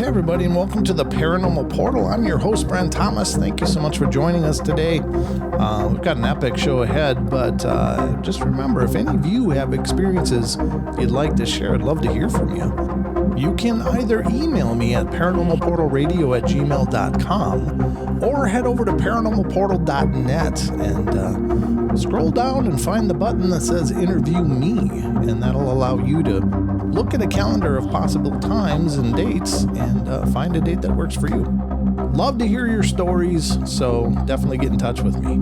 everybody, and welcome to the Paranormal Portal. I'm your host, Brent Thomas. Thank you so much for joining us today. We've got an epic show ahead, but just remember, if any of you have experiences you'd like to share, I'd love to hear from you. You can either email me at paranormalportalradio@gmail.com or head over to paranormalportal.net and scroll down and find the button that says Interview Me, and that'll allow you to look at a calendar of possible times and dates and find a date that works for you. Love to hear your stories, so definitely get in touch with me.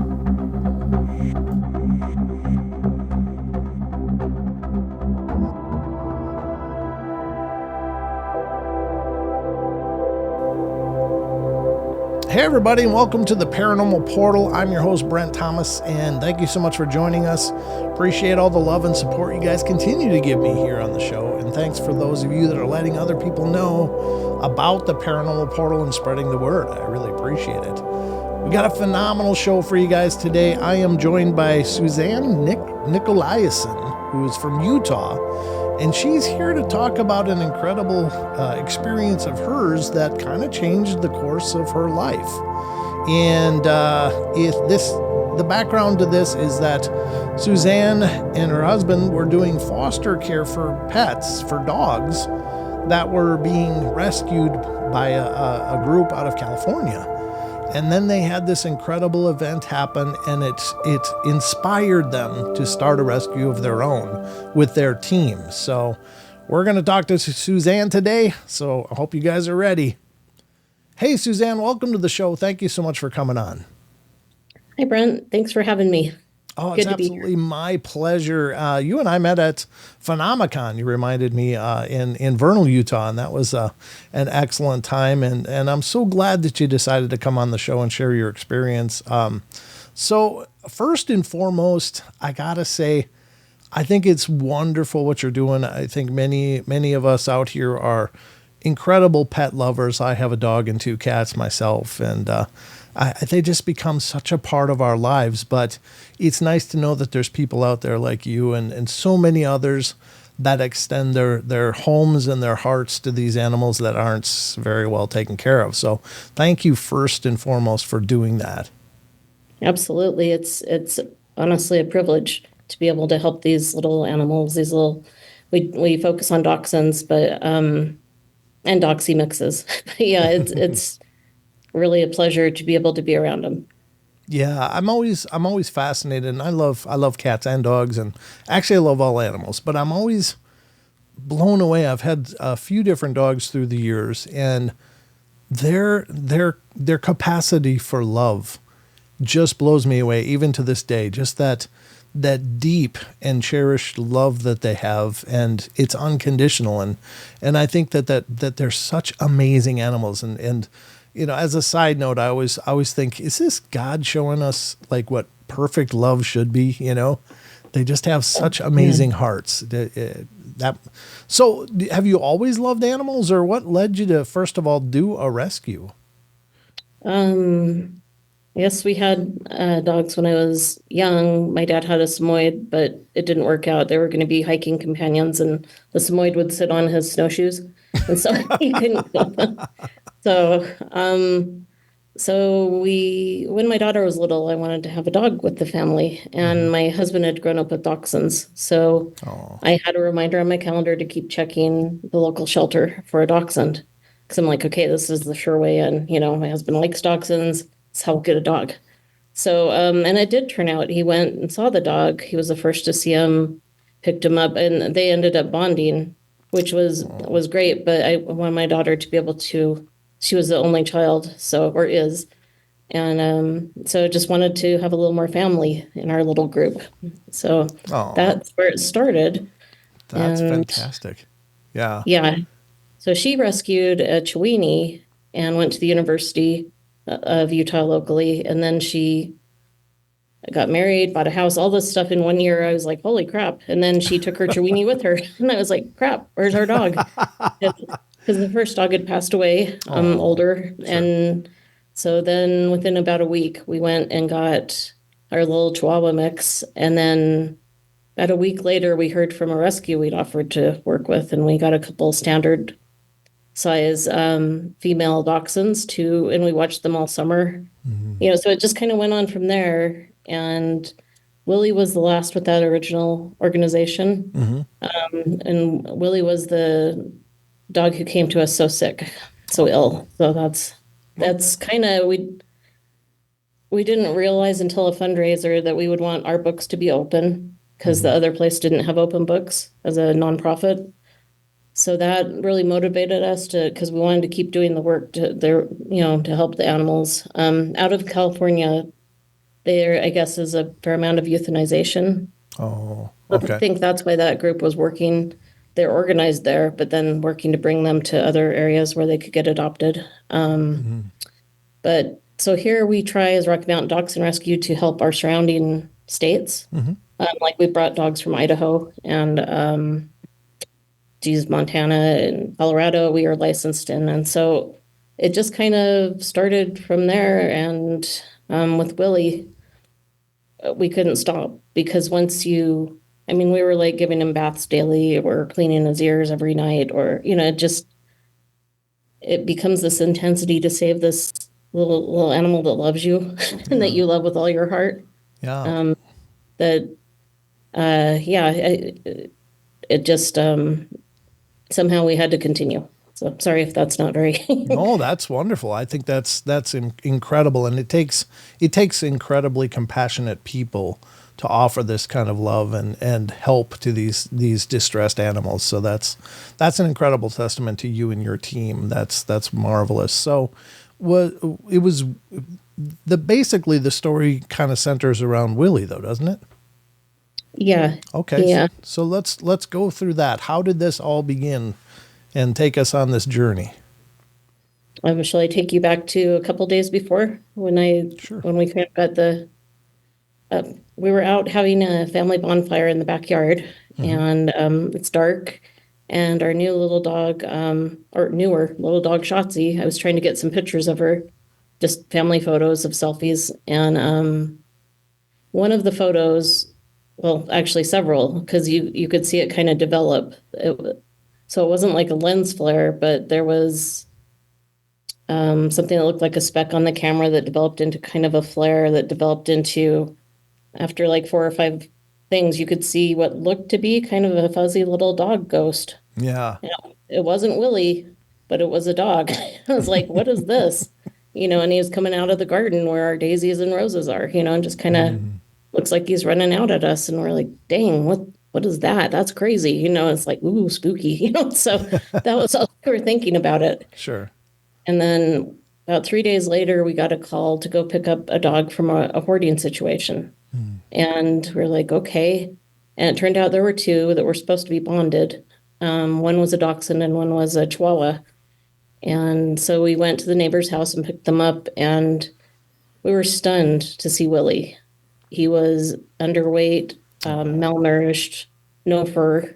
Hey everybody, and welcome to the Paranormal Portal. I'm your host, Brent Thomas, and thank you so much for joining us. Appreciate all the love and support you guys continue to give me here on the show, and thanks for those of you that are letting other people know about the Paranormal Portal and spreading the word. I really appreciate it. We got a phenomenal show for you guys today. I am joined by Suzanne Nikolaison, who is from Utah, and she's here to talk about an incredible experience of hers that kind of changed the course of her life. And the background to this is that Suzanne and her husband were doing foster care for pets, for dogs that were being rescued by a group out of California. And then they had this incredible event happen, and it inspired them to start a rescue of their own with their team. So we're going to talk to Suzanne today, so I hope you guys are ready. Hey, Suzanne, welcome to the show. Thank you so much for coming on. Hi, Brent. Thanks for having me. Oh, it's absolutely my pleasure. You and I met at Phenomicon. You reminded me in Vernal, Utah, and that was an excellent time. And I'm so glad that you decided to come on the show and share your experience. So first and foremost, I gotta say, I think it's wonderful what you're doing. I think many of us out here are incredible pet lovers. I have a dog and 2 cats myself, and they just become such a part of our lives. But it's nice to know that there's people out there like you and so many others that extend their homes and their hearts to these animals that aren't very well taken care of. So thank you first and foremost for doing that. Absolutely. It's honestly a privilege to be able to help these little animals, we focus on Dachsunds, but and Doxy mixes. But yeah, it's really a pleasure to be able to be around them. Yeah, I'm always fascinated, and I love cats and dogs, and actually I love all animals, but I'm always blown away. I've had a few different dogs through the years, and their capacity for love just blows me away, even to this day. Just that deep and cherished love that they have, and it's unconditional, and I think that they're such amazing animals, and you know, as a side note, I always think, is this God showing us like what perfect love should be? You know, they just have such amazing hearts. So have you always loved animals, or what led you to first of all do a rescue? Yes, we had dogs when I was young. My dad had a Samoyed, but it didn't work out. They were going to be hiking companions, and the Samoyed would sit on his snowshoes, and so he couldn't go. When my daughter was little, I wanted to have a dog with the family, and my husband had grown up with Dachshunds. So I had a reminder on my calendar to keep checking the local shelter for a Dachshund, because I'm like, okay, this is the sure way in. You know, my husband likes Dachshunds. It's how we'll get a dog. So, and it did turn out. He went and saw the dog. He was the first to see him, picked him up, and they ended up bonding, which was great. But I wanted my daughter to be able to. She was the only child, or is. And so just wanted to have a little more family in our little group. So that's where it started. That's fantastic. Yeah. Yeah. So she rescued a Chiweenie and went to the University of Utah locally. And then she got married, bought a house, all this stuff in 1 year. I was like, holy crap. And then she took her Chiweenie with her. And I was like, crap, where's our dog? Because the first dog had passed away, older. Sure. And so then within about a week, we went and got our little Chihuahua mix. And then about a week later, we heard from a rescue we'd offered to work with, and we got a couple standard size female dachshunds too, and we watched them all summer. So it just kind of went on from there. And Willy was the last with that original organization. And Willy was the dog who came to us so sick, so ill. So that's kind of we didn't realize until a fundraiser that we would want our books to be open because the other place didn't have open books as a nonprofit. So that really motivated us because we wanted to keep doing the work to help the animals. Out of California, there, I guess, is a fair amount of euthanization. Oh, okay. I think that's why that group was working. They're organized there, but then working to bring them to other areas where they could get adopted. But so here we try as Rocky Mountain Dachsund Rescue to help our surrounding states. Like we brought dogs from Idaho and Montana and Colorado we are licensed in. And so it just kind of started from there. And with Willy, we couldn't stop because we were like giving him baths daily or cleaning his ears every night or, it becomes this intensity to save this little animal that loves you and that you love with all your heart. Yeah. It just somehow we had to continue. So sorry if that's not very. No, that's wonderful. I think that's incredible, and it takes incredibly compassionate people to offer this kind of love and help to these distressed animals. So that's an incredible testament to you and your team. That's marvelous. So basically the story kind of centers around Willy though, doesn't it? Yeah. Okay. Yeah. So let's go through that. How did this all begin and take us on this journey? Shall I take you back to a couple days before when we kind of got we were out having a family bonfire in the backyard and it's dark and our newer little dog Shotzi, I was trying to get some pictures of her, just family photos of selfies. And one of the photos, well, actually several, because you could see it kind of develop. So it wasn't like a lens flare, but there was something that looked like a speck on the camera that developed into kind of a flare that developed into, after like 4 or 5 things, you could see what looked to be kind of a fuzzy little dog ghost. Yeah. It wasn't Willy, but it was a dog. I was like, what is this? And he was coming out of the garden where our daisies and roses are, and just kind of looks like he's running out at us. And we're like, dang, what is that? That's crazy. It's like, ooh, spooky, So that was all we were thinking about it. Sure. And then about 3 days later, we got a call to go pick up a dog from a hoarding situation. And we're like, okay. And it turned out there were 2 that were supposed to be bonded. One was a dachshund and one was a chihuahua. And so we went to the neighbor's house and picked them up. And we were stunned to see Willy. He was underweight, malnourished, no fur.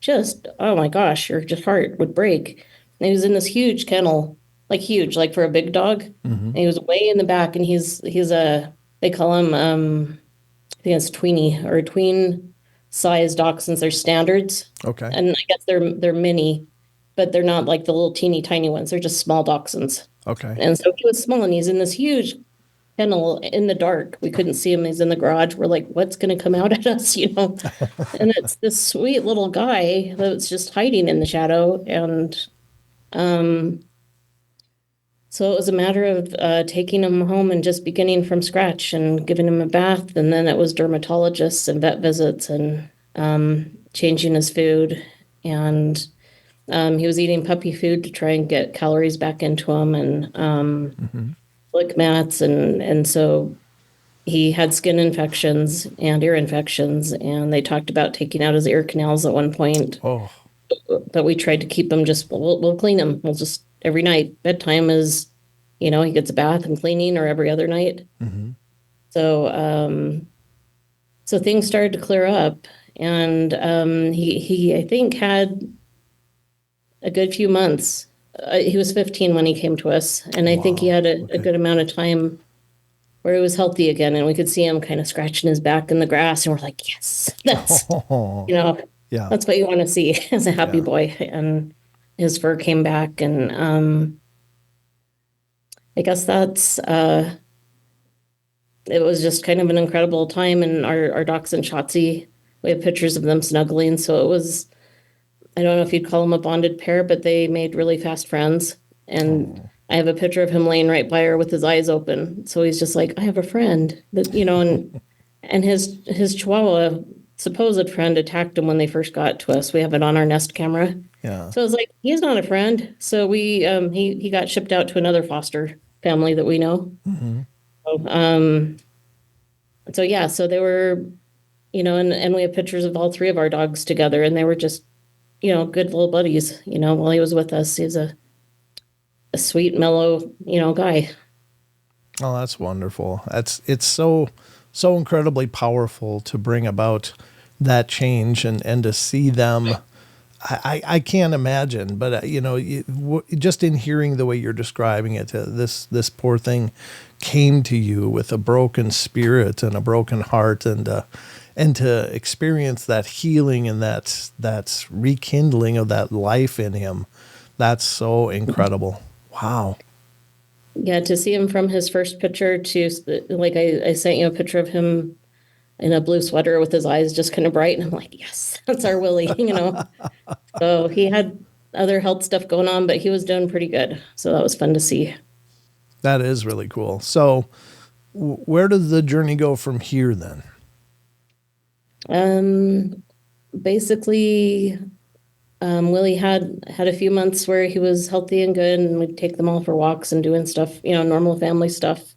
Just, oh my gosh, your just heart would break. And he was in this huge kennel, like huge, like for a big dog. And he was way in the back, and he's they call him, I think it's tweenie or tween size dachshunds. They're standards. Okay. And I guess they're mini, but they're not like the little teeny tiny ones. They're just small dachshunds. Okay. And so he was small, and he's in this huge kennel in the dark. We couldn't see him. He's in the garage. We're like, what's going to come out at us, And it's this sweet little guy that's just hiding in the shadow. And so it was a matter of taking him home and just beginning from scratch and giving him a bath. And then it was dermatologists and vet visits and changing his food. And he was eating puppy food to try and get calories back into him, and lick mats. And so he had skin infections and ear infections. And they talked about taking out his ear canals at one point. Oh. But we tried to keep him we'll clean him. We'll just, every night, bedtime is, he gets a bath and cleaning, or every other night. So, so things started to clear up, and he I think had a good few months. He was 15 when he came to us, and I think he had a good amount of time where he was healthy again, and we could see him kind of scratching his back in the grass, and we're like, yes, that's, Yeah. that's what you want to see as a happy boy. And his fur came back, and I guess it was just kind of an incredible time. And our dachshund Shotzi, we have pictures of them snuggling. So it was, I don't know if you'd call them a bonded pair, but they made really fast friends. And I have a picture of him laying right by her with his eyes open. So he's just like, I have a friend that, and his Chihuahua supposed friend attacked him when they first got to us. We have it on our Nest camera. Yeah. So I was like, he's not a friend. So he got shipped out to another foster family that we know. Mm-hmm. So yeah, so they were, and we have pictures of all three of our dogs together, and they were just, good little buddies, while he was with us. He's a sweet, mellow, guy. Oh, that's wonderful. It's so incredibly powerful to bring about that change and to see them. I can't imagine, but just in hearing the way you're describing it, this poor thing came to you with a broken spirit and a broken heart, and to experience that healing and that rekindling of that life in him, that's so incredible. Wow. Yeah, to see him from his first picture to, like, I sent you a picture of him in a blue sweater with his eyes just kind of bright, and I'm like, yes, that's our Willy, So he had other health stuff going on, but he was doing pretty good. So that was fun to see. That is really cool. So where does the journey go from here then? Basically, Willie had a few months where he was healthy and good, and we'd take them all for walks and doing stuff, normal family stuff.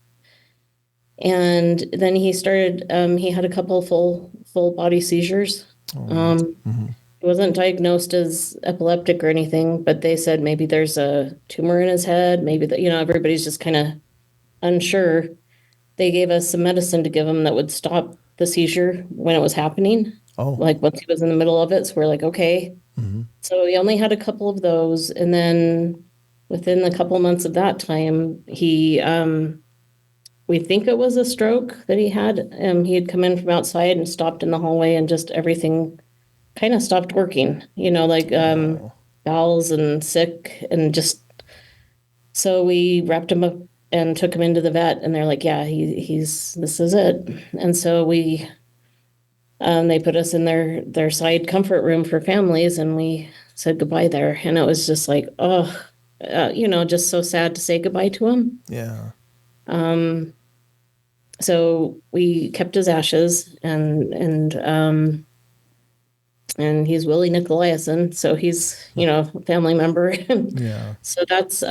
And then he started, he had a couple full body seizures. He wasn't diagnosed as epileptic or anything, but they said maybe there's a tumor in his head. Maybe that, everybody's just kind of unsure. They gave us some medicine to give him that would stop the seizure when it was happening. Oh. Like once he was in the middle of it. So we're like, okay. Mm-hmm. So he only had a couple of those. And then within a couple months of that time, we think it was a stroke that he had. He had come in from outside and stopped in the hallway, and just everything kind of stopped working, bowels and sick, and just, so we wrapped him up and took him into the vet, and they're like, yeah, this is it. And so they put us in their side comfort room for families, and we said goodbye there. And it was just like, just so sad to say goodbye to him. Yeah. So we kept his ashes, and he's Willy Nikolaison, so he's, a family member. Yeah. So that's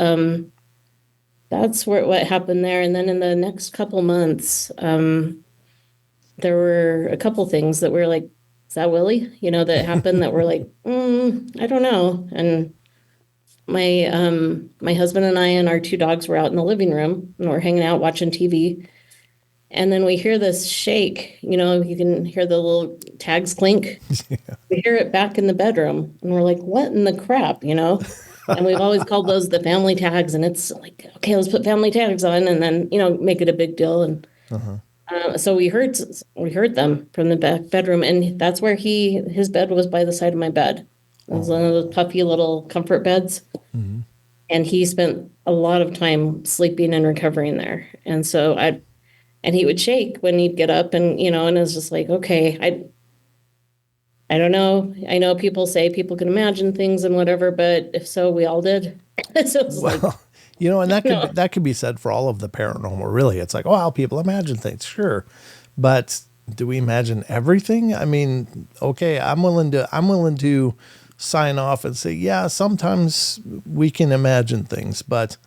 what happened there. And then in the next couple months, there were a couple things that were like, is that Willy? That happened that were like, I don't know. And my husband and I and our two dogs were out in the living room, and we're hanging out watching TV. And then we hear this shake, you can hear the little tags clink. Yeah. We hear it back in the bedroom, and we're like, what in the crap, And we've always called those the family tags, and it's like, okay, let's put family tags on, and then, make it a big deal. And so we heard them from the back bedroom, and that's where his bed was by the side of my bed. It was one of those puffy little comfort beds. Mm-hmm. And he spent a lot of time sleeping and recovering there. And so and he would shake when he'd get up, and, and it was just like, okay, I don't know. I know people say people can imagine things and whatever, but if so, we all did. So it's like, and that could be said for all of the paranormal, really. It's like, oh, how people imagine things. Sure. But do we imagine everything? I mean, okay, I'm willing to sign off and say, yeah, sometimes we can imagine things, but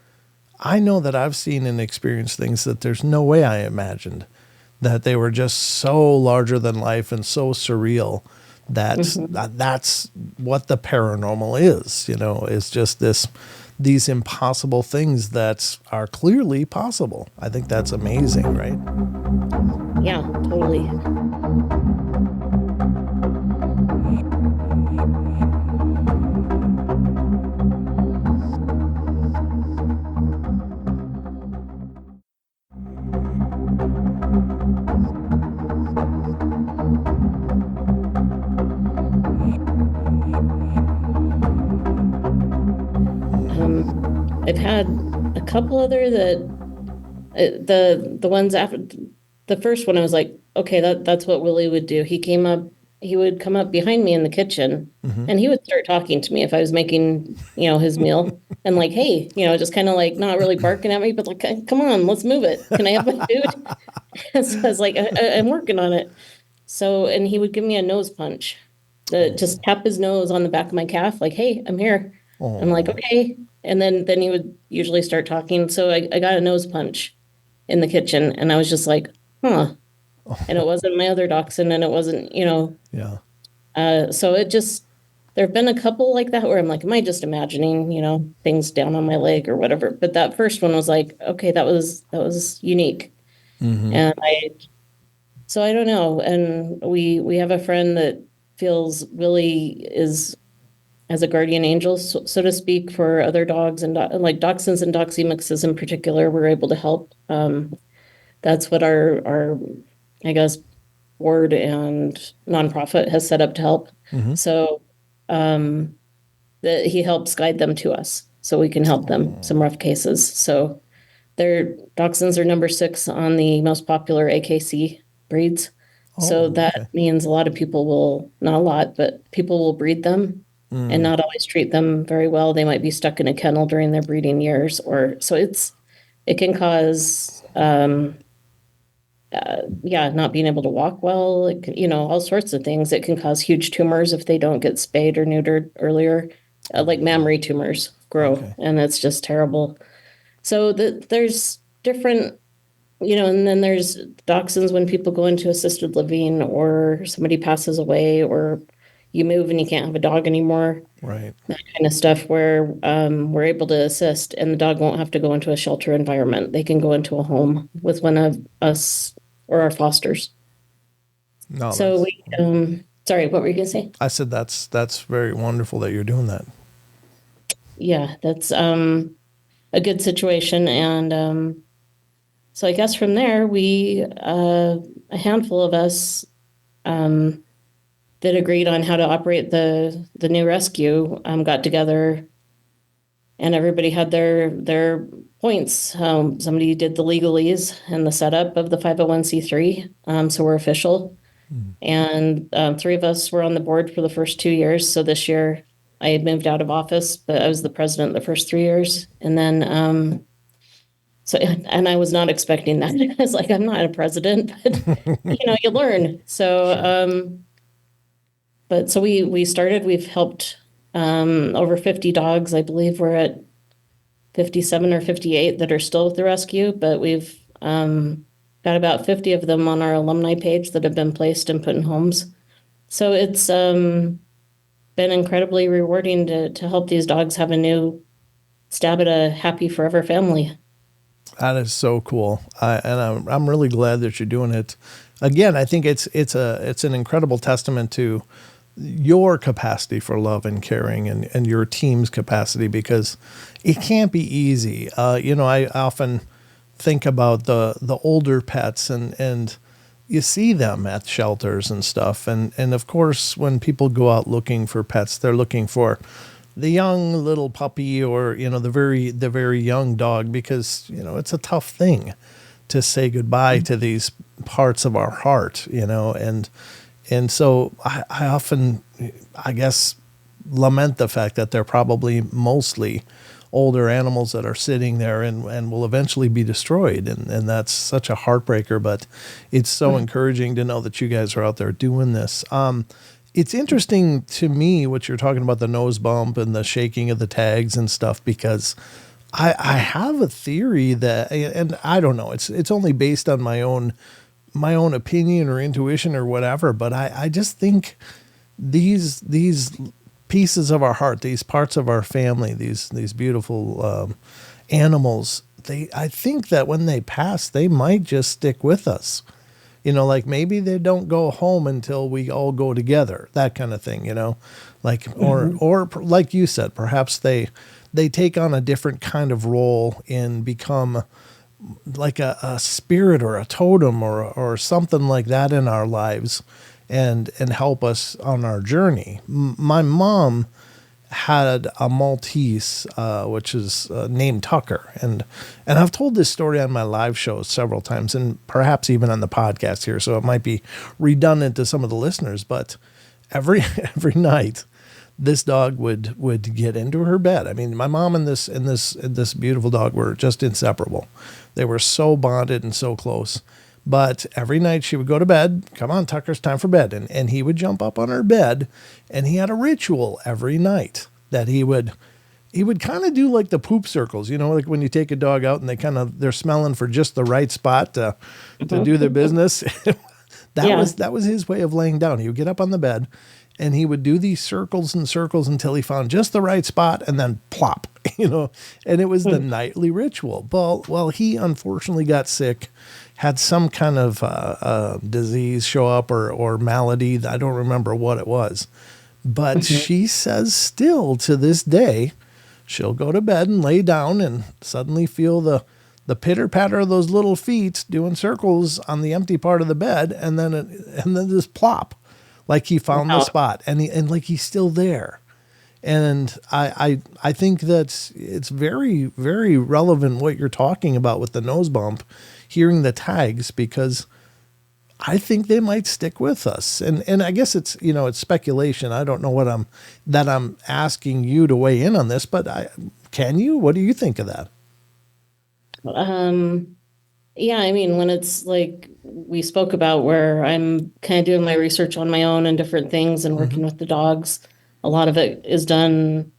I know that I've seen and experienced things that there's no way I imagined, that they were just so larger than life and so surreal that that's what the paranormal is, is just these impossible things that are clearly possible. I think that's amazing, right? Yeah, totally. had a couple other that the ones after the first one, I was like, okay, that's what Willie would do. He would come up behind me in the kitchen and he would start talking to me if I was making, his meal and like, hey, just kind of like not really barking at me, but like, come on, let's move it. Can I have my food? So I was like, I'm working on it. So, and he would give me a nose punch, just tap his nose on the back of my calf, like, hey, I'm here. I'm like, okay. And then he would usually start talking. So I got a nose punch in the kitchen and I was just like, huh. And it wasn't my other dachshund and it wasn't, Yeah. So there have been a couple like that where I'm like, am I just imagining, things down on my leg or whatever? But that first one was like, okay, that was unique. And so I don't know. And we have a friend that feels Willie as a guardian angel, so to speak, for other dogs and like dachshunds and dachshunds in particular, we're able to help. That's what our I guess board and nonprofit has set up to help. So that he helps guide them to us so we can help them some rough cases. So their dachshunds are number 6 on the most popular AKC breeds. So that means a lot of people will, not a lot, but people will breed them and not always treat them very well. They might be stuck in a kennel during their breeding years, so it can cause not being able to walk well. It can, all sorts of things. It can cause huge tumors if they don't get spayed or neutered earlier, like mammary tumors grow, and it's just terrible. So there's different, and then there's dachshunds when people go into assisted living or somebody passes away or you move and you can't have a dog anymore. Right. That kind of stuff where we're able to assist and the dog won't have to go into a shelter environment. They can go into a home with one of us or our fosters. No, so sorry, what were you going to say? I said that's very wonderful that you're doing that. Yeah, that's a good situation. And so I guess from there, a handful of us that agreed on how to operate the new rescue got together and everybody had their points. Somebody did the legalese and the setup of the 501c3. So we're official. And 3 of us were on the board for the first 2 years. So this year I had moved out of office, but I was the president the first 3 years. And then, and I was not expecting that. I was like, I'm not a president, but you learn. So, but so we've helped over 50 dogs. I believe we're at 57 or 58 that are still with the rescue, but we've got about 50 of them on our alumni page that have been placed and put in homes. So it's been incredibly rewarding to help these dogs have a new stab at a happy forever family. That is so cool. I'm really glad that you're doing it. Again, I think it's an incredible testament to your capacity for love and caring and your team's capacity, because it can't be easy. I often think about the older pets and you see them at shelters and stuff. And of course, when people go out looking for pets, they're looking for the young little puppy or, the very young dog, because, it's a tough thing to say goodbye to these parts of our heart, and so I often, I guess, lament the fact that they're probably mostly older animals that are sitting there and will eventually be destroyed. And that's such a heartbreaker, but it's so encouraging to know that you guys are out there doing this. It's interesting to me what you're talking about, the nose bump and the shaking of the tags and stuff, because I have a theory that, and I don't know, it's only based on my own opinion or intuition or whatever, but I just think these pieces of our heart, these parts of our family, these beautiful animals, I think that when they pass, they might just stick with us. Like maybe they don't go home until we all go together, that kind of thing, like, or like you said, perhaps they take on a different kind of role and become like a spirit or a totem or something like that in our lives and help us on our journey. My mom had a Maltese, which is named Tucker. And I've told this story on my live shows several times, and perhaps even on the podcast here, so it might be redundant to some of the listeners. But every night, this dog would get into her bed. I mean, my mom and this beautiful dog were just inseparable. They were so bonded and so close. But every night she would go to bed. Come on, Tucker, it's time for bed. And he would jump up on her bed, and he had a ritual every night that he would kind of do like the poop circles, like when you take a dog out and they're smelling for just the right spot to do their business. That was his way of laying down. He would get up on the bed and he would do these circles and circles until he found just the right spot and then plop, and it was the nightly ritual. Well, he unfortunately got sick, had some kind of disease show up or malady. I don't remember what it was. But she says still to this day, she'll go to bed and lay down and suddenly feel the pitter-patter of those little feet doing circles on the empty part of the bed, and then just plop, like he found the spot, and like he's still there. And I think that it's very, very relevant what you're talking about with the nose bump, hearing the tags, because I think they might stick with us. And I guess it's speculation. I don't know what I'm asking you to weigh in on this, but can you? What do you think of that? Yeah, I mean, when it's like we spoke about, where I'm kind of doing my research on my own and different things and working with the dogs, a lot of it is done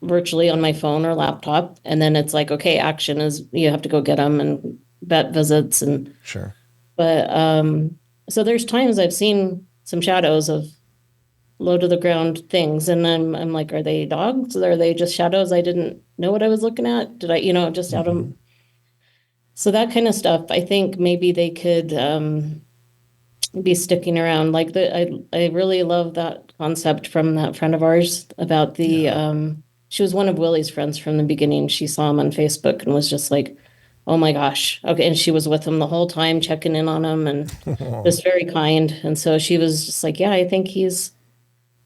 virtually on my phone or laptop. And then it's like, okay, action is you have to go get them and vet visits and sure. But so there's times I've seen some shadows of low to the ground things, and I'm like, are they dogs? Are they just shadows? I didn't know what I was looking at. Did I, just out of so that kind of stuff. I think maybe they could be sticking around. Like I really love that concept from that friend of ours about the she was one of Willy's friends from the beginning. She saw him on Facebook and was just like, oh my gosh. Okay. And she was with him the whole time, checking in on him and just very kind. And so she was just like, yeah, I think he's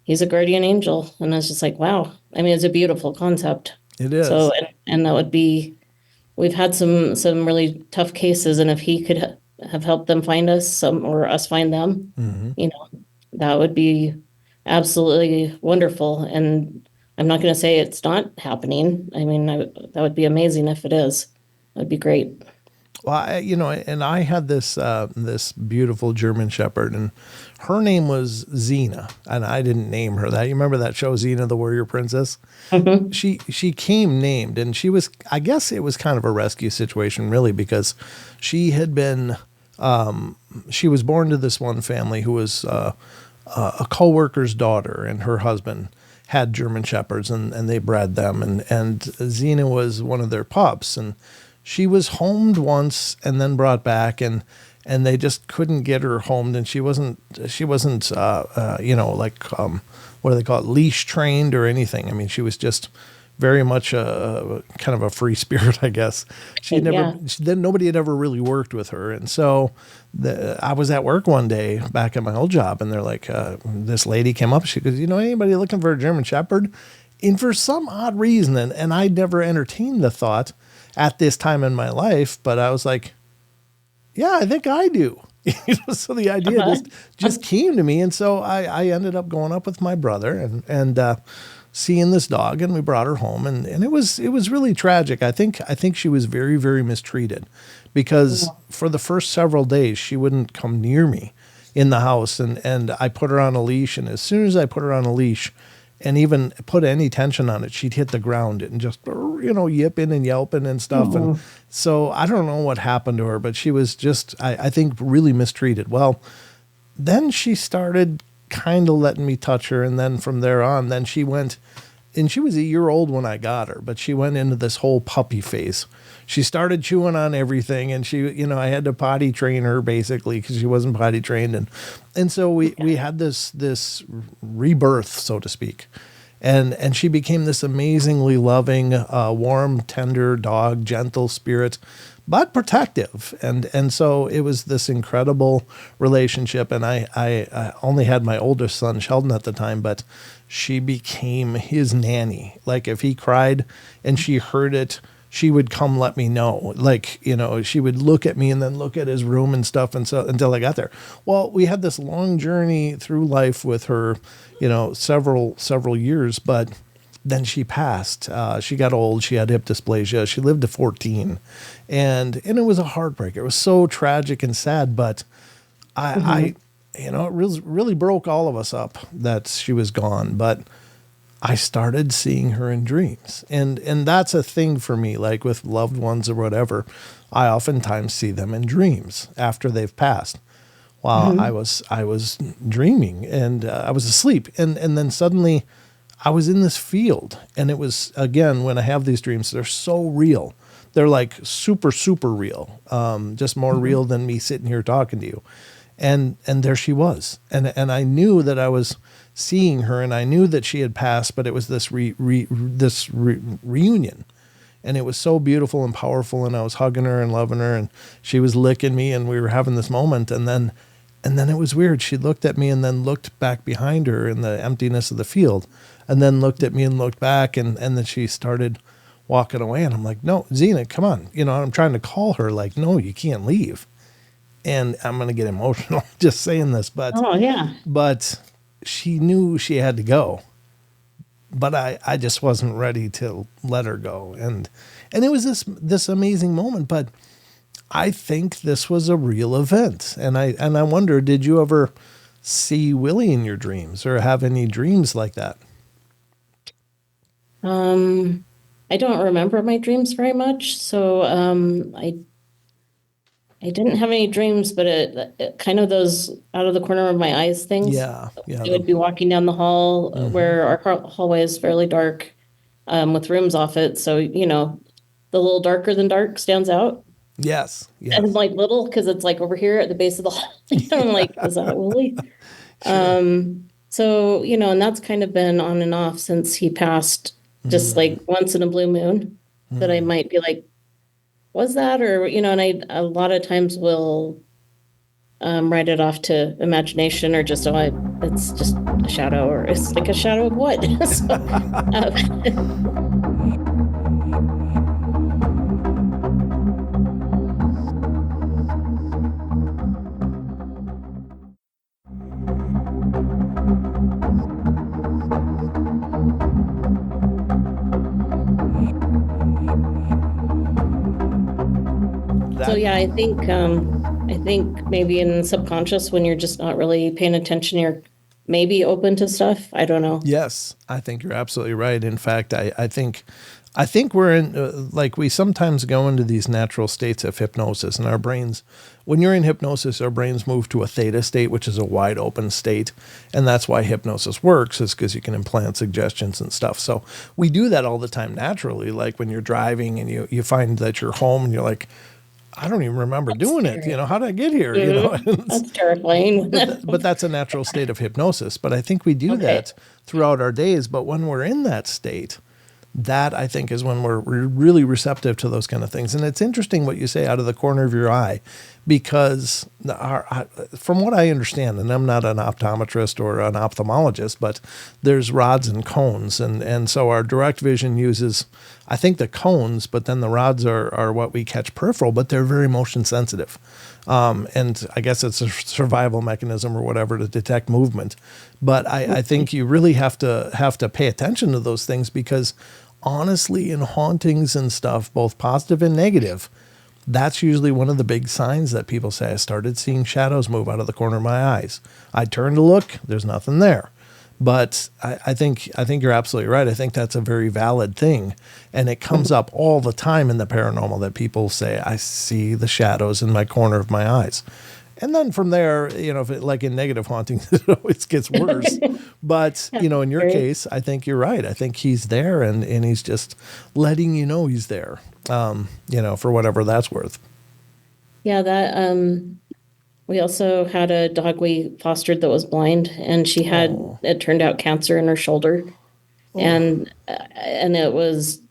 a guardian angel. And I was just like, wow. I mean, it's a beautiful concept. It is. So, and that would be, we've had some really tough cases. And if he could have helped them find us or us find them, that would be absolutely wonderful. And I'm not going to say it's not happening. I mean, that would be amazing if it is. That'd be great. Well, and I had this beautiful German Shepherd, and her name was Xena, and I didn't name her that. You remember that show, Xena, the Warrior Princess? Mm-hmm. She came named, and she was, I guess it was kind of a rescue situation, really, because she had been, she was born to this one family who was a co-worker's daughter, and her husband had German Shepherds, and they bred them, and Xena was one of their pups, and she was homed once and then brought back, and they just couldn't get her homed, and she wasn't what do they call it, leash trained or anything. I mean, she was just very much a kind of a free spirit, I guess. Nobody had ever really worked with her, and so I was at work one day back at my old job, and they're like, this lady came up, she goes, anybody looking for a German Shepherd? And for some odd reason, and I'd never entertained the thought at this time in my life, but I was like, yeah, I think I do. So the idea just came to me. And so I ended up going up with my brother and seeing this dog, and we brought her home, and it was really tragic. I think she was very, very mistreated, because for the first several days she wouldn't come near me in the house, and I put her on a leash, and as soon as I put her on a leash and even put any tension on it, she'd hit the ground and just, yipping and yelping and stuff. Mm-hmm. And so I don't know what happened to her, but she was just, I think, really mistreated. Well, then she started kind of letting me touch her. And then from there on, then she went, and she was a year old when I got her, but she went into this whole puppy phase. She started chewing on everything, and she, I had to potty train her basically because she wasn't potty trained. And so we had this rebirth, so to speak. And she became this amazingly loving, warm, tender dog, gentle spirit. but protective. And so it was this incredible relationship. And I only had my oldest son, Sheldon, at the time, but she became his nanny. Like if he cried and she heard it, she would come let me know. Like, she would look at me and then look at his room and stuff. And so until I got there. Well, we had this long journey through life with her, several years, but then she passed. She got old. She had hip dysplasia. She lived to 14. And it was a heartbreak. It was so tragic and sad, but I it really broke all of us up that she was gone. But I started seeing her in dreams. And that's a thing for me, like with loved ones or whatever. I oftentimes see them in dreams after they've passed. While I was dreaming and I was asleep. And then suddenly I was in this field. And it was, again, when I have these dreams, they're so real. They're like super, super real. Just more real than me sitting here talking to you. And there she was. And I knew that I was seeing her, and I knew that she had passed, but it was this reunion. And it was so beautiful and powerful, and I was hugging her and loving her, and she was licking me, and we were having this moment. And then it was weird. She looked at me and then looked back behind her in the emptiness of the field, and then looked at me and looked back, and then she started walking away. And I'm like, no, Zena, come on. I'm trying to call her, like, no, you can't leave. And I'm going to get emotional just saying this, but oh yeah, but she knew she had to go. But I just wasn't ready to let her go. And it was this amazing moment. But I think this was a real event. And I wonder, did you ever see Willy in your dreams or have any dreams like that? I don't remember my dreams very much, so I didn't have any dreams, but it kind of those out of the corner of my eyes things. Yeah. I would be walking down the hall where our hallway is fairly dark, with rooms off it. So, the little darker than dark stands out. Yes. And like little, because it's like over here at the base of the hall. I'm like, is that Willy? Sure. So, and that's kind of been on and off since he passed, just like once in a blue moon, that I might be like, was that? Or, and I a lot of times will write it off to imagination or just, it's just a shadow, or it's like a shadow of what? So, so yeah, I think maybe in the subconscious, when you're just not really paying attention, you're maybe open to stuff. I don't know. Yes, I think you're absolutely right. In fact, I think we're in, like, we sometimes go into these natural states of hypnosis, and our brains, when you're in hypnosis, our brains move to a theta state, which is a wide open state. And that's why hypnosis works, is because you can implant suggestions and stuff. So we do that all the time naturally. Like when you're driving and you find that you're home and you're like, I don't even remember doing it. How did I get here? That's terrifying. but that's a natural state of hypnosis. But I think we do that throughout our days. But when we're in that state, that I think is when we're really receptive to those kind of things. And it's interesting what you say, out of the corner of your eye, because from what I understand, and I'm not an optometrist or an ophthalmologist, but there's rods and cones. And so our direct vision uses, I think, the cones, but then the rods are what we catch peripheral, but they're very motion sensitive. And I guess it's a survival mechanism or whatever to detect movement. But I think you really have to pay attention to those things, because honestly, in hauntings and stuff, both positive and negative, that's usually one of the big signs that people say, I started seeing shadows move out of the corner of my eyes. I turn to look, there's nothing there. But I think you're absolutely right. I think that's a very valid thing. And it comes up all the time in the paranormal that people say, I see the shadows in my corner of my eyes. And then from there, if it, like in negative hauntings, it always gets worse. But, in your case, I think you're right. I think he's there, and he's just letting you know he's there, for whatever that's worth. Yeah, that we also had a dog we fostered that was blind, and she had, it turned out, cancer in her shoulder. And it was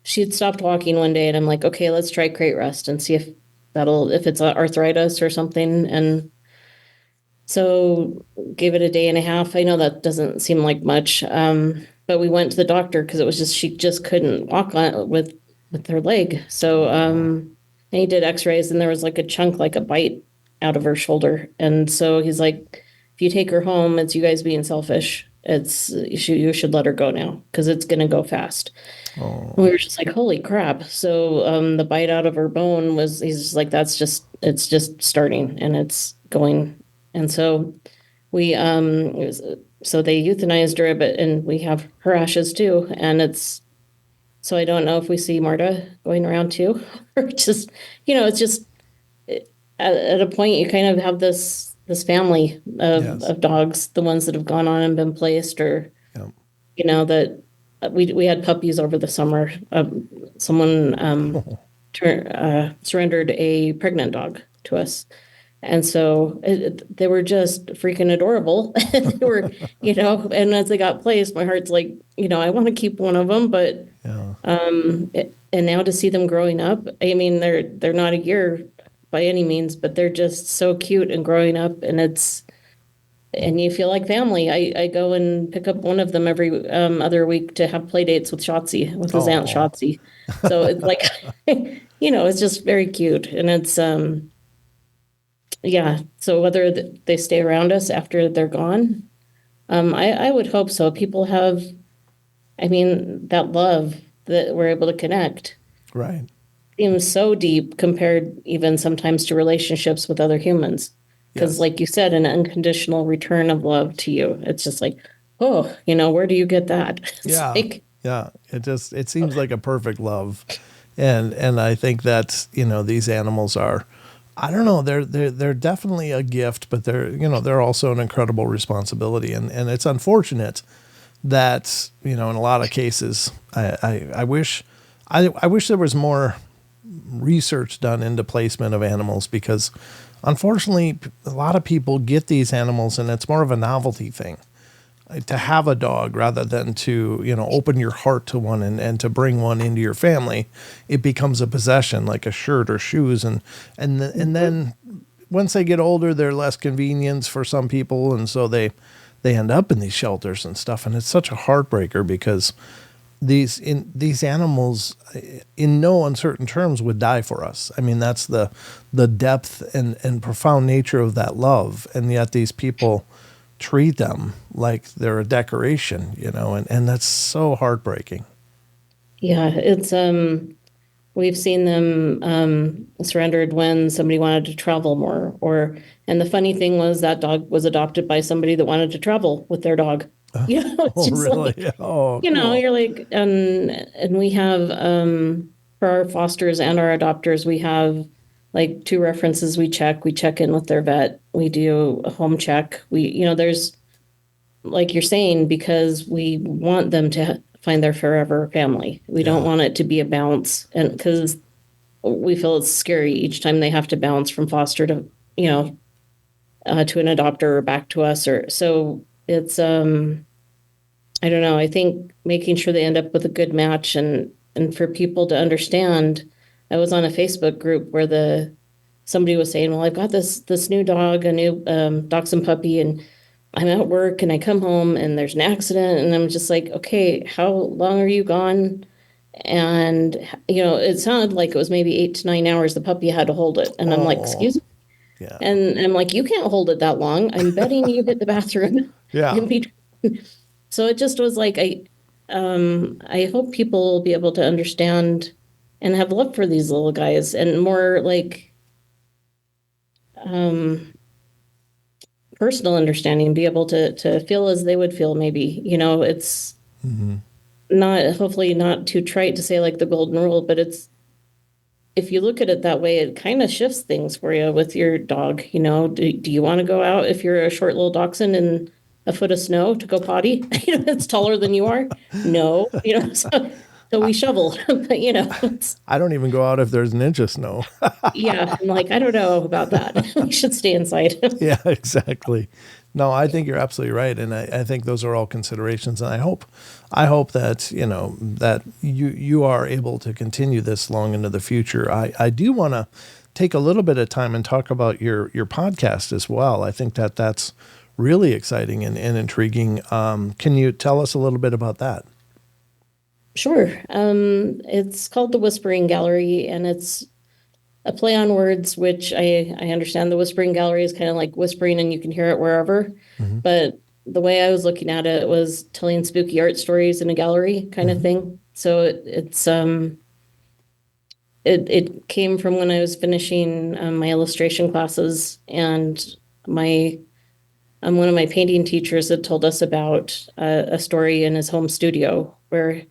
she had stopped walking one day and I'm like, okay, let's try crate rest and see if it's arthritis or something. And so gave it a day and a half. I know that doesn't seem like much. But we went to the doctor because it was just, she just couldn't walk on with her leg. So, and he did x-rays and there was like a chunk, like a bite out of her shoulder. And so he's like, if you take her home, it's you guys being selfish. You should let her go now because it's going to go fast. Oh, We were just like, holy crap. So the bite out of her bone he's just like, it's just starting and it's going. And so so they euthanized her, and we have her ashes too. And so I don't know if we see Marta going around too, or just, it's just at a point you kind of have this family yes. of dogs, the ones that have gone on and been placed, or, Yep. that we had puppies over the summer. Someone surrendered a pregnant dog to us. And so they were just freaking adorable. They were, and as they got placed, my heart's like, I want to keep one of them, but Yeah. and now to see them growing up, I mean, they're not a year by any means, but they're just so cute and growing up, and you feel like family. I go and pick up one of them every other week to have play dates with Shotzi, with his aunt Oh, Shotzi. So it's like, it's just very cute, and it's yeah. So whether they stay around us after they're gone, I would hope so. People have, I mean, that love that we're able to connect right. seems so deep compared even sometimes to relationships with other humans. Because, Yes. like you said, an unconditional return of love to you, it's just like, oh, where do you get that? It's Yeah. like, Yeah. It seems like a perfect love. And I think that, these animals are, I don't know, they're definitely a gift, but they're also an incredible responsibility. And it's unfortunate that, in a lot of cases, I wish there was more research done into placement of animals, because unfortunately a lot of people get these animals and it's more of a novelty thing to have a dog rather than to, open your heart to one and to bring one into your family. It becomes a possession, like a shirt or shoes. And then once they get older, they're less convenience for some people. And so they end up in these shelters and stuff. And it's such a heartbreaker, because these animals in no uncertain terms would die for us. I mean, that's the depth and profound nature of that love. And yet these people treat them like they're a decoration, and that's so heartbreaking. yeah, it's we've seen them surrendered when somebody wanted to travel more, and the funny thing was that dog was adopted by somebody that wanted to travel with their dog. It's Oh, just really? like, Oh, cool. you're like, and we have for our fosters and our adopters, we have like two references we check. We check in with their vet. We do a home check. There's, like you're saying, because we want them to find their forever family. We don't Yeah. want it to be a bounce, and because we feel it's scary each time they have to bounce from foster to, to an adopter or back to us, or so it's I don't know. I think making sure they end up with a good match, and for people to understand. I was on a Facebook group where somebody was saying, "Well, I've got this new dog, a new dachshund puppy, and I'm at work and I come home and there's an accident." And I'm just like, "Okay, how long are you gone?" And it sounded like it was maybe 8 to 9 hours. The puppy had to hold it, and I'm like, Oh, "Excuse me." yeah. And I'm like, "You can't hold it that long. I'm betting you hit the bathroom Yeah. in between." So it just was like, I hope people will be able to understand and have love for these little guys, and more like um, personal understanding, be able to feel as they would feel. Maybe it's Hmm. not, hopefully not too trite to say like the golden rule, but it's, if you look at it that way, it kind of shifts things for you with your dog. Do you want to go out if you're a short little dachshund in a foot of snow to go potty? It's taller than you are. No, so we shovel. But it's, I don't even go out if there's an inch of snow. yeah. I'm like, I don't know about that. We should stay inside. Yeah, exactly. No, I think you're absolutely right, and I think those are all considerations, and I hope that that you are able to continue this long into the future. I do want to take a little bit of time and talk about your podcast as well. I think that that's really exciting and intriguing. Can you tell us a little bit about that? Sure. It's called the Whispering Gallery, and it's a play on words, which I understand the Whispering Gallery is kind of like whispering and you can hear it wherever. Mm-hmm. But the way I was looking at it was telling spooky art stories in a gallery kind of thing. So it came from when I was finishing my illustration classes, and my one of my painting teachers had told us about a story in his home studio where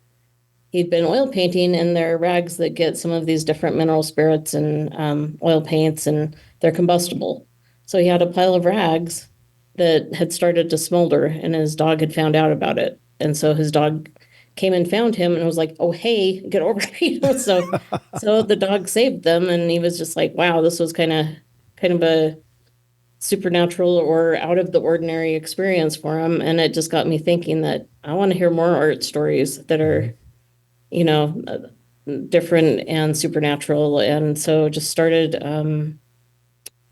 he'd been oil painting, and there are rags that get some of these different mineral spirits and oil paints, and they're combustible. So he had a pile of rags that had started to smolder, and his dog had found out about it. And so his dog came and found him and was like, "Oh, hey, get over here." So the dog saved them, and he was just like, "Wow, this was kind of a supernatural or out of the ordinary experience for him." And it just got me thinking that I want to hear more art stories that are you know, different and supernatural. And so just started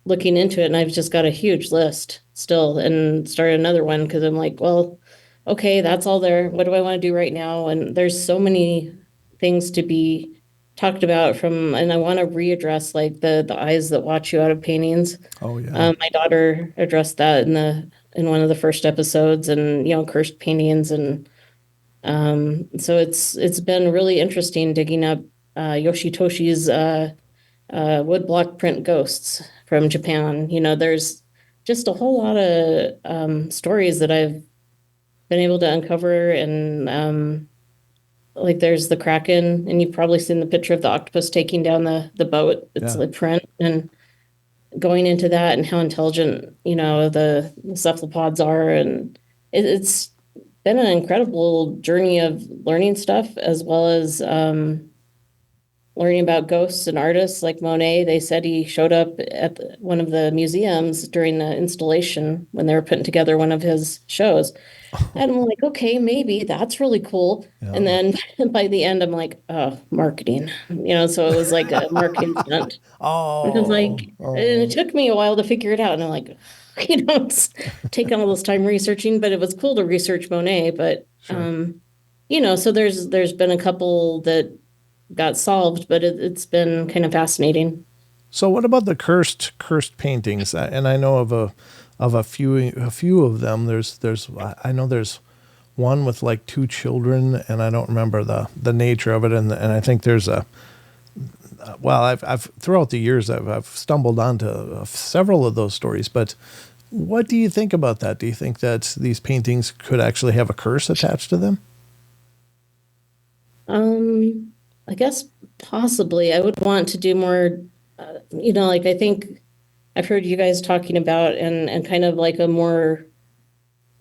looking into it, and I've just got a huge list still, and started another one because I'm like, well, okay, that's all there. What do I want to do right now? And there's so many things to be talked about and I want to readdress like the eyes that watch you out of paintings. Oh yeah. My daughter addressed that in one of the first episodes, and cursed paintings. And so it's been really interesting digging up Yoshitoshi's woodblock print ghosts from Japan. There's just a whole lot of stories that I've been able to uncover, and like there's the Kraken, and you've probably seen the picture of the octopus taking down the boat. It's Yeah. like print, and going into that and how intelligent the cephalopods are, and it's been an incredible journey of learning stuff, as well as learning about ghosts and artists like Monet. They said he showed up at one of the museums during the installation when they were putting together one of his shows. And I'm like, okay, maybe that's really cool. Yeah. And then by the end, I'm like, oh, marketing. So it was like a marketing stunt. And I was like, and it took me a while to figure it out. And I'm like, it's taking all this time researching, but it was cool to research Monet. But, Sure. so there's been a couple that got solved, but it's been kind of fascinating. So what about the cursed paintings? And I know of a few of them. I know there's one with like two children, and I don't remember the nature of it. And I think there's I've throughout the years I've stumbled onto several of those stories. But what do you think about that? Do you think that these paintings could actually have a curse attached to them? I guess possibly. I would want to do more, like I think I've heard you guys talking about and kind of like a more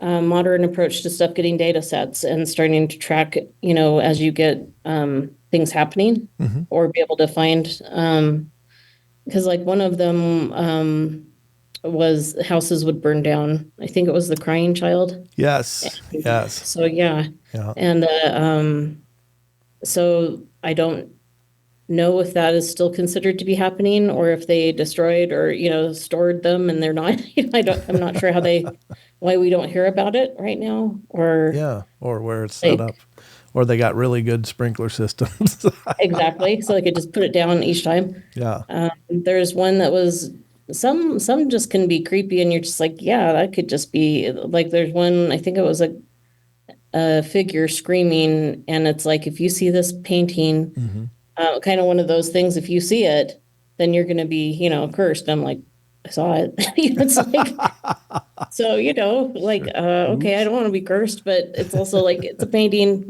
modern approach to stuff, getting data sets and starting to track, as you get things happening, or be able to find, because like one of them was houses would burn down. I think it was the Crying Child. Yes. Yes. So yeah. Yeah. And so I don't know if that is still considered to be happening, or if they destroyed or stored them and they're not. I'm not sure why we don't hear about it right now, or Yeah, or where it's set up, or they got really good sprinkler systems. exactly, so they could just put it down each time. Yeah. There's one that was some just can be creepy, and you're just like, yeah, that could just be like. There's one, I think it was a figure screaming, and it's like, if you see this painting, kind of one of those things, if you see it, then you're going to be, cursed. I'm like, I saw it. It's like, so, like, okay, I don't want to be cursed, but it's also like, it's a painting.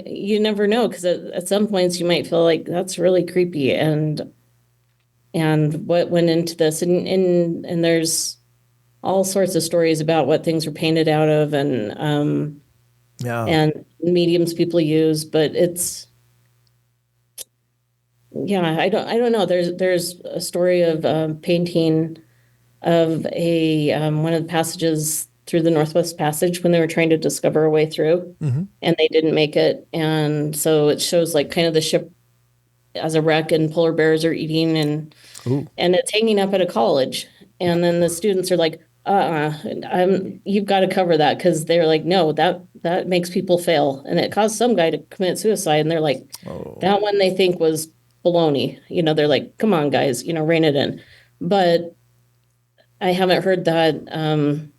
You never know. Cause at some points you might feel like that's really creepy, and what went into this, and there's all sorts of stories about what things are painted out of, and Yeah. and mediums people use, but I don't know. There's a story of painting of a one of the passages through the Northwest Passage when they were trying to discover a way through, and they didn't make it. And so it shows like kind of the ship as a wreck, and polar bears are eating, Ooh, and it's hanging up at a college. And then the students are like, you've got to cover that, because they're like, no, that makes people fail, and it caused some guy to commit suicide. And they're like, that one they think was baloney. They're like, come on, guys, rein it in. But I haven't heard that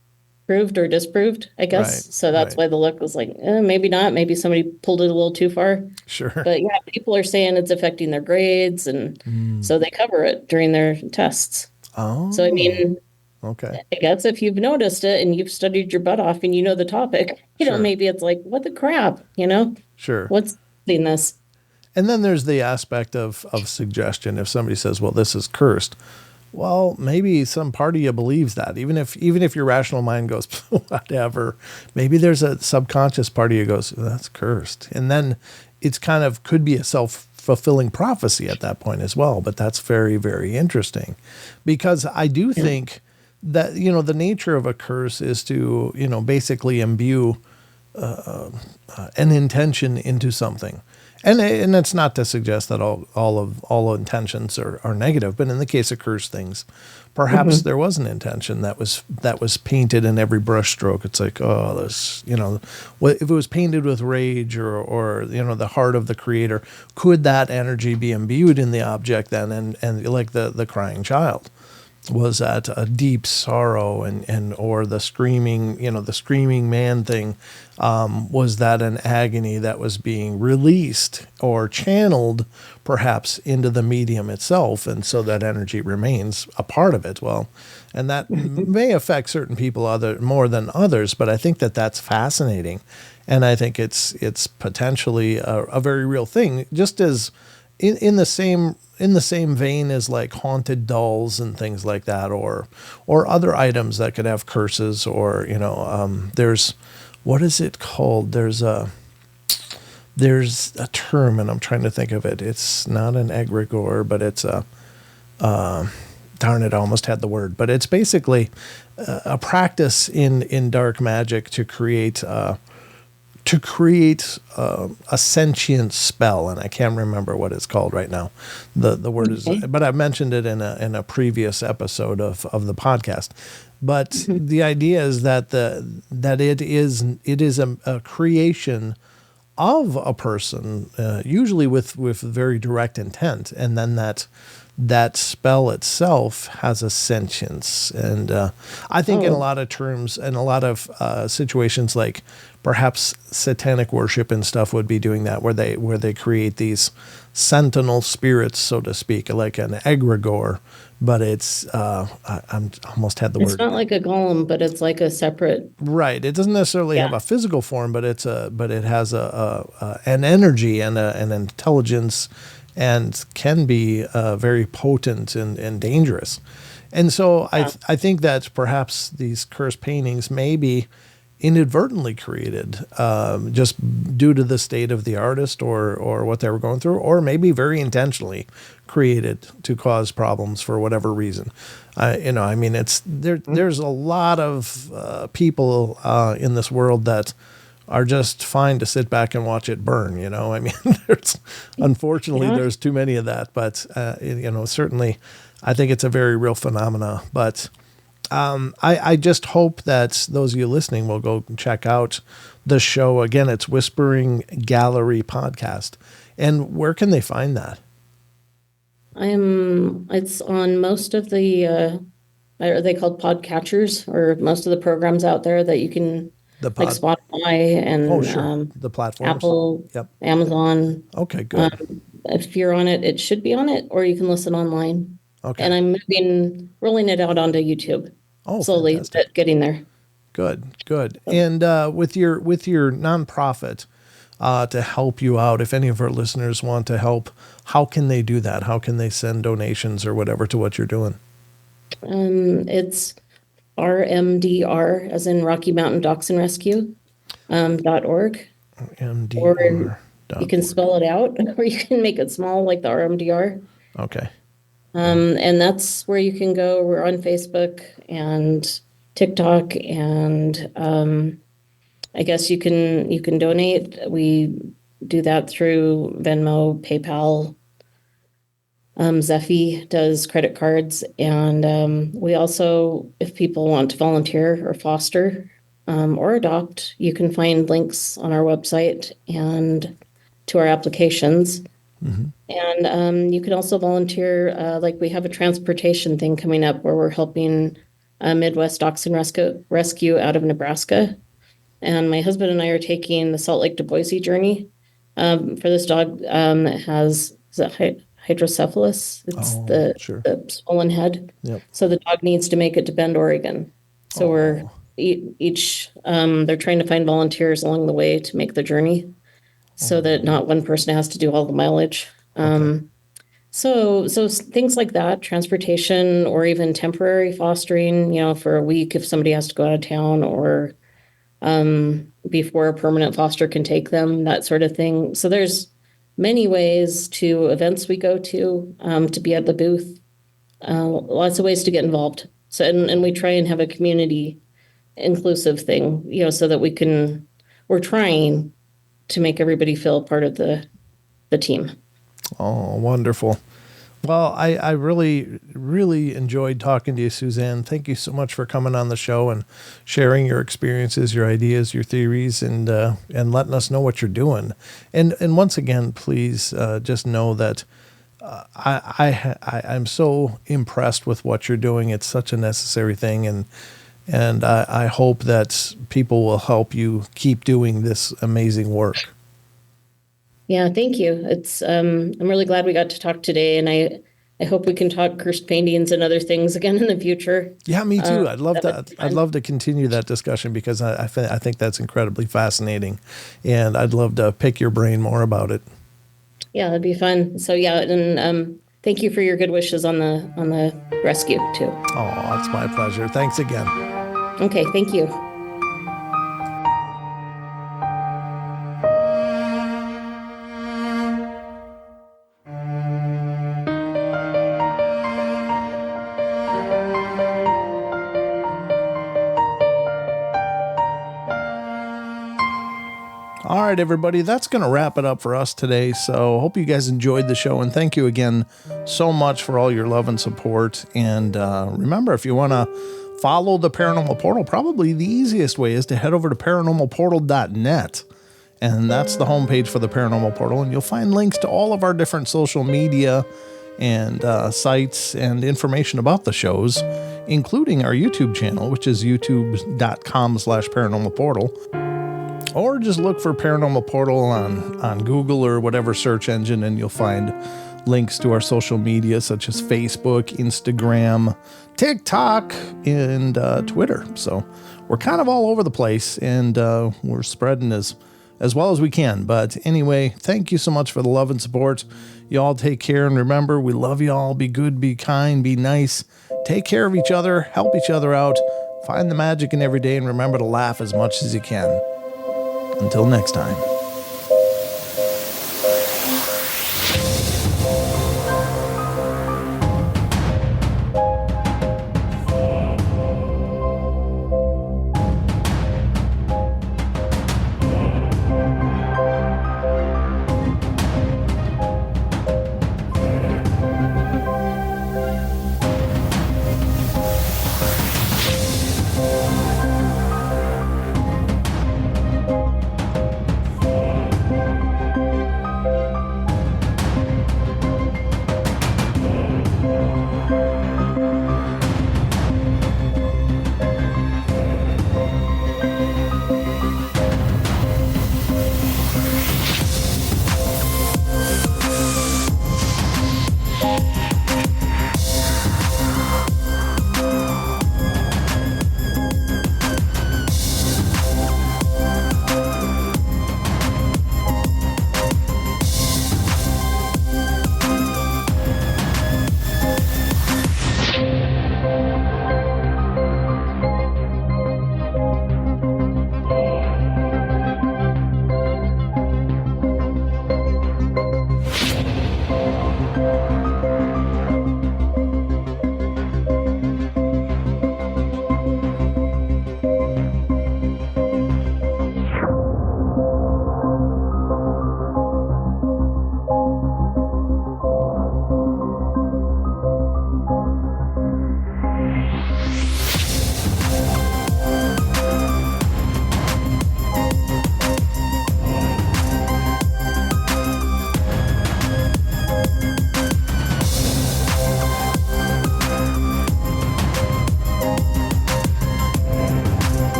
proved or disproved, I guess. right, So that's right. why the look was like, maybe not. Maybe somebody pulled it a little too far. Sure. But yeah, people are saying it's affecting their grades, and so they cover it during their tests. So I Oh, mean, okay. I guess if you've noticed it and you've studied your butt off and you know the topic, Sure, maybe it's like, what the crap, sure. what's in this? And then there's the aspect of suggestion. If somebody says, well, this is cursed, well, maybe some part of you believes that. Even if your rational mind goes, whatever, maybe there's a subconscious part of you goes, that's cursed. And then it's kind of could be a self-fulfilling prophecy at that point as well. But that's very, very interesting, because I do think that, the nature of a curse is to, basically imbue an intention into something. And it's not to suggest that all intentions are negative, but in the case of cursed things, perhaps there was an intention that was painted in every brush stroke. It's like, oh, this, if it was painted with rage or the heart of the creator, could that energy be imbued in the object then? And like the crying child, was that a deep sorrow and or the screaming man thing, was that an agony that was being released or channeled perhaps into the medium itself, and so that energy remains a part of it? Well, and that may affect certain people more than others, but I think that's fascinating, and I think it's potentially a very real thing, just as in the same vein as like haunted dolls and things like that, or other items that could have curses, or there's, what is it called? There's a term, and I'm trying to think of it. It's not an egregore, but it's darn it, I almost had the word, but it's basically a practice in dark magic to create a sentient spell, and I can't remember what it's called right now. The word is, but I mentioned it in a previous episode of the podcast. But the idea is that it is a creation of a person, usually with very direct intent, and then that spell itself has a sentience. And I think in a lot of terms, in a lot of situations, like perhaps satanic worship and stuff would be doing that, where they create these sentinel spirits, so to speak, like an egregore. But it's I'm almost had the It's word. not like a golem, but it's like a separate. Right. It doesn't necessarily have a physical form, but it has an energy and an intelligence, and can be very potent and dangerous. And so I think that perhaps these cursed paintings may be inadvertently created, just due to the state of the artist or what they were going through, or maybe very intentionally created to cause problems for whatever reason. It's there's a lot of people in this world that are just fine to sit back and watch it burn. Unfortunately, there's too many of that, but certainly I think it's a very real phenomena. But I just hope that those of you listening will go check out the show. Again, it's Whispering Gallery Podcast. And where can they find that? It's on most of the, are they called podcatchers, or most of the programs out there that you can, like Spotify and the platforms. Apple, Yep. Amazon. Okay, good. If you're on it, it should be on it, or you can listen online. Okay. And I'm rolling it out onto YouTube. Oh, slowly, fantastic. getting there. Good. And with your nonprofit, to help you out, if any of our listeners want to help, how can they do that? How can they send donations or whatever to what you're doing? It's RMDR, as in Rocky Mountain Dachsund Rescue, .org. MDR. Or you can spell it out, or you can make it small, like the RMDR. Okay. And that's where you can go. We're on Facebook and TikTok, and I guess you can donate. We do that through Venmo, PayPal. Zephy does credit cards, and we also, if people want to volunteer or foster or adopt, you can find links on our website and to our applications. And you can also volunteer, like we have a transportation thing coming up where we're helping Midwest Dachshund Rescue out of Nebraska. And my husband and I are taking the Salt Lake to Boise journey for this dog that has, is that hydrocephalus? It's Sure. the swollen head. Yep. So the dog needs to make it to Bend, Oregon. So we're each, they're trying to find volunteers along the way to make the journey so that not one person has to do all the mileage. So things like that, transportation or even temporary fostering, for a week if somebody has to go out of town or before a permanent foster can take them, that sort of thing. So there's many ways to events we go to be at the booth, lots of ways to get involved. So, and we try and have a community inclusive thing, so that we're trying to make everybody feel part of the team. Oh, wonderful. Well, I really, really enjoyed talking to you, Suzanne. Thank you so much for coming on the show and sharing your experiences, your ideas, your theories, and letting us know what you're doing. And once again, please just know that I'm so impressed with what you're doing. It's such a necessary thing, and I hope that people will help you keep doing this amazing work. Yeah, thank you. It's I'm really glad we got to talk today, and I hope we can talk cursed paintings and other things again in the future. Yeah, me too. I'd love to continue that discussion because I think that's incredibly fascinating, and I'd love to pick your brain more about it. Yeah, that'd be fun. So yeah, and thank you for your good wishes on the rescue too. Oh, it's my pleasure. Thanks again. Okay, thank you. All right, everybody, that's going to wrap it up for us today. So hope you guys enjoyed the show, and thank you again so much for all your love and support. And remember, if you want to follow the Paranormal Portal, probably the easiest way is to head over to paranormalportal.net. And that's the homepage for the Paranormal Portal. And you'll find links to all of our different social media and sites and information about the shows, including our YouTube channel, which is youtube.com/paranormalportal. Or just look for Paranormal Portal on Google or whatever search engine, and you'll find links to our social media, such as Facebook, Instagram, TikTok, and Twitter. So we're kind of all over the place, and we're spreading as well as we can. But anyway, thank you so much for the love and support. Y'all take care, and remember, we love y'all. Be good, be kind, be nice. Take care of each other, help each other out, find the magic in every day, and remember to laugh as much as you can. Until next time.